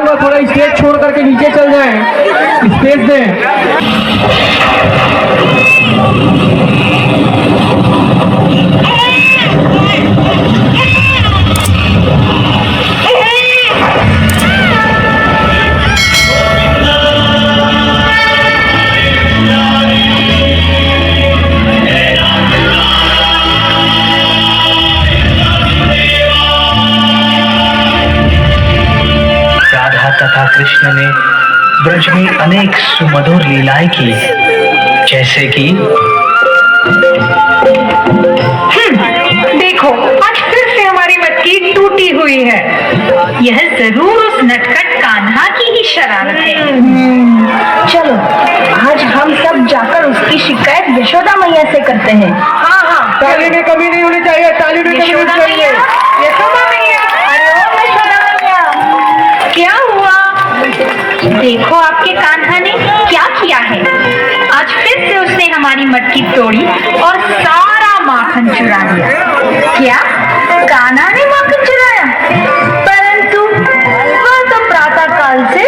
चाहूंगा थोड़ा स्टेज छोड़ करके नीचे चल जाएं, स्पेस दें। तथा कृष्ण ने ब्रज में अनेक सुमधुर लीलाएं की, जैसे कि देखो आज फिर से हमारी मटकी टूटी हुई है। यह जरूर उस नटखट कान्हा की ही शरारत है। चलो आज हम सब जाकर उसकी शिकायत यशोदा मैया से करते हैं। हाँ हाँ, ताली में कमी नहीं होनी चाहिए, ताली में कमी यशोदा नहीं चाहिए। मैया, यशोदा मैया, अरे ओ यशोदा मैया, क्या हुआ? देखो आपके कान्हा ने क्या किया है। आज फिर से उसने हमारी मटकी तोड़ी और सारा माखन चुरा लिया। क्या कान्हा ने माखन चुराया? परंतु वह तो प्रातः काल से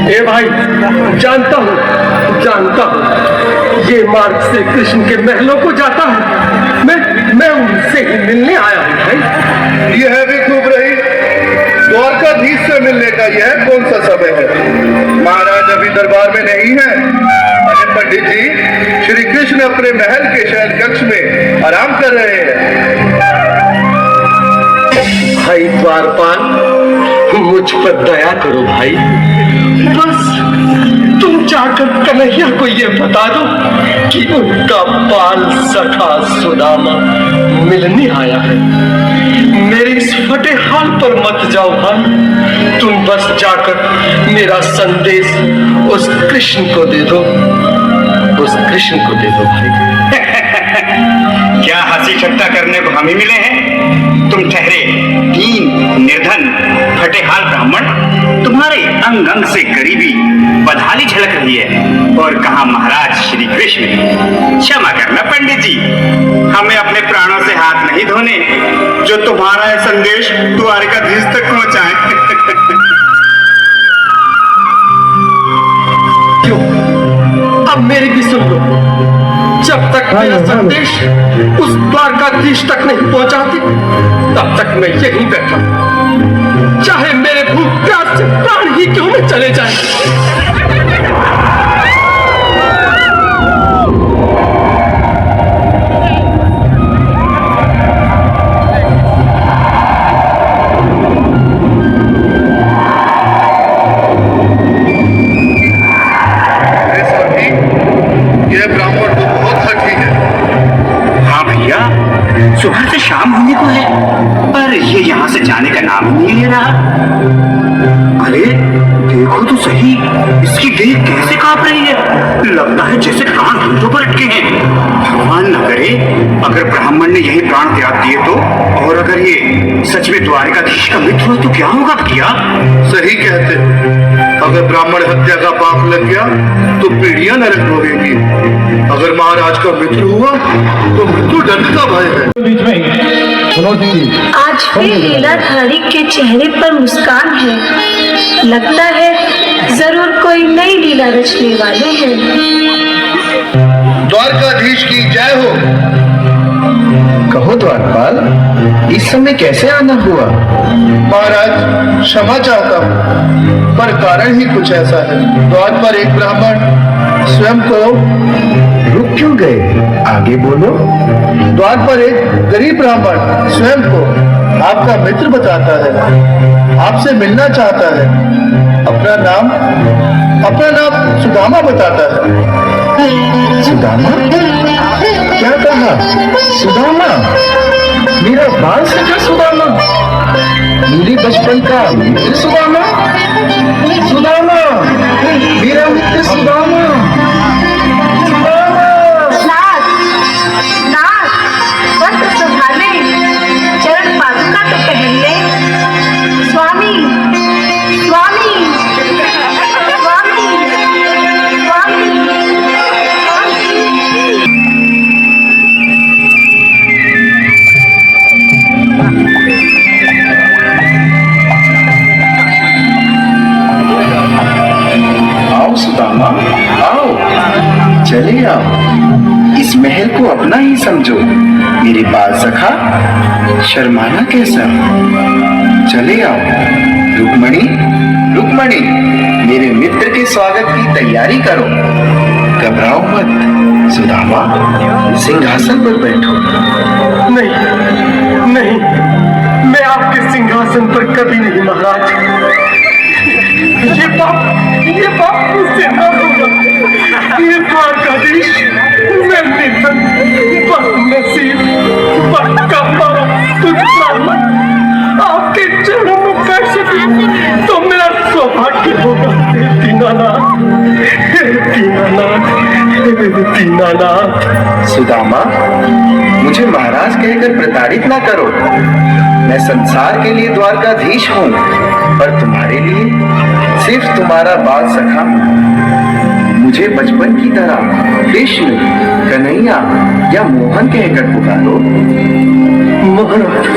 ए भाई, जानता हूँ ये मार्ग से कृष्ण के महलों को जाता है। मैं उनसे ही मिलने आया हूँ भाई। यह भी खूब रही, द्वारकाधीश से मिलने का यह कौन सा समय है? महाराज अभी दरबार में नहीं है। अरे पंडित जी, श्री कृष्ण अपने महल के शयन कक्ष में आराम कर रहे हैं। भाई द्वारपाल, मुझ पर दया करो भाई। बस तुम जाकर कन्हैया को ये बता दो कि उनका बाल सखा सुदामा मिलने आया है। मेरे इस फटे हाल पर मत जाओ भाई, तुम बस जाकर मेरा संदेश उस कृष्ण को दे दो, भाई। क्या हंसी ठट्टा करने को हम ही मिले हैं? तुम ठहरे दीन निर्धन फटेहाल ब्राह्मण, तुम्हारे अंग अंग से गरीबी बदहाली झलक रही है। और कहा महाराज श्री कृष्ण। क्षमा करना पंडित जी, हमें अपने प्राणों से हाथ नहीं धोने जो तुम्हारा यह संदेश द्वारकाधीश तक पहुंचाए। क्यों? अब मेरी भी सुन लो। जब तक मेरा संदेश उस द्वारकाधीश तक नहीं पहुंचाती, तब तक मैं यहीं बैठा, चाहे मेरे भूख प्यास से प्राण ही क्यों न चले जाए। सुबह से शाम होने को है, पर ये यहाँ से जाने का नाम नहीं ले रहा। अरे देखो तो सही, इसकी देह कैसे कांप रही है। लगता है जैसे प्राण होठों पर अटके हैं। भगवान न करे अगर ब्राह्मण ने यही प्राण त्याग दिए तो, और अगर ये सच में द्वारिकाधीश का मित्र हुआ तो क्या होगा भैया? सही कहते हो। अगर ब्राह्मण हत्या का पाप लग गया तो पीढ़ियां नरक भोगेंगी। अगर महाराज का मित्र हुआ तो मृत्यु दंड का भय है। आज फिर लीलाधारी के चेहरे पर मुस्कान है। लगता है जरूर कोई नई लीला रचने वाले हैं। द्वारकाधीश की जय हो। कहो द्वारपाल, इस समय कैसे आना हुआ? महाराज क्षमा चाहता हूँ, पर कारण ही कुछ ऐसा है। द्वार पर एक ब्राह्मण स्वयं को रुक क्यों गए? आगे बोलो। द्वार पर एक गरीब ब्राह्मण स्वयं को आपका मित्र बताता है, आपसे मिलना चाहता है। अपना नाम सुदामा बताता है। सुदामा? क्या कहा? सुदामा? मेरा बाल सखा सुदामा? मेरे बचपन का मित्र सुदामा? सुदामा, मेरा मित्र सुदामा। नाथ, नाथ, वस्त्र संभाले, चरण पादुका तो पहन ले। स्वामी, स्वामी, स्वामी, स्वामी। आओ सुदामा, आओ, चले आओ। इस महल को अपना ही समझो। मेरे बाल सखा, शर्माना कैसा? चले आओ। रुक्मणी, रुक्मणी, मेरे मित्र के स्वागत की तैयारी करो। घबराओ मत। सुदामा, सिंहासन पर बैठो। नहीं नहीं, मैं आपके सिंहासन पर कभी नहीं महाराज। ये पाप मुझसे न होगा। ये द्वारकाधीश, मैं निर्धन, बदनसीब, बदकम्बा, तुझ ब्राह्मण आपके चरणों में बैठ सकूं तो मेरा सौभाग्य होगा। हे दीनानाथ, हे दीनानाथ, हे दीनानाथ। सुदामा, मुझे महाराज कहकर प्रताड़ित ना करो। मैं संसार के लिए द्वारकाधीश हूँ, पर तुम्हारे लिए सिर्फ तुम्हारा बाल सखा हूँ। मुझे बचपन की तरह कृष्ण, कन्हैया या मोहन कहकर पुकारो। महाराज,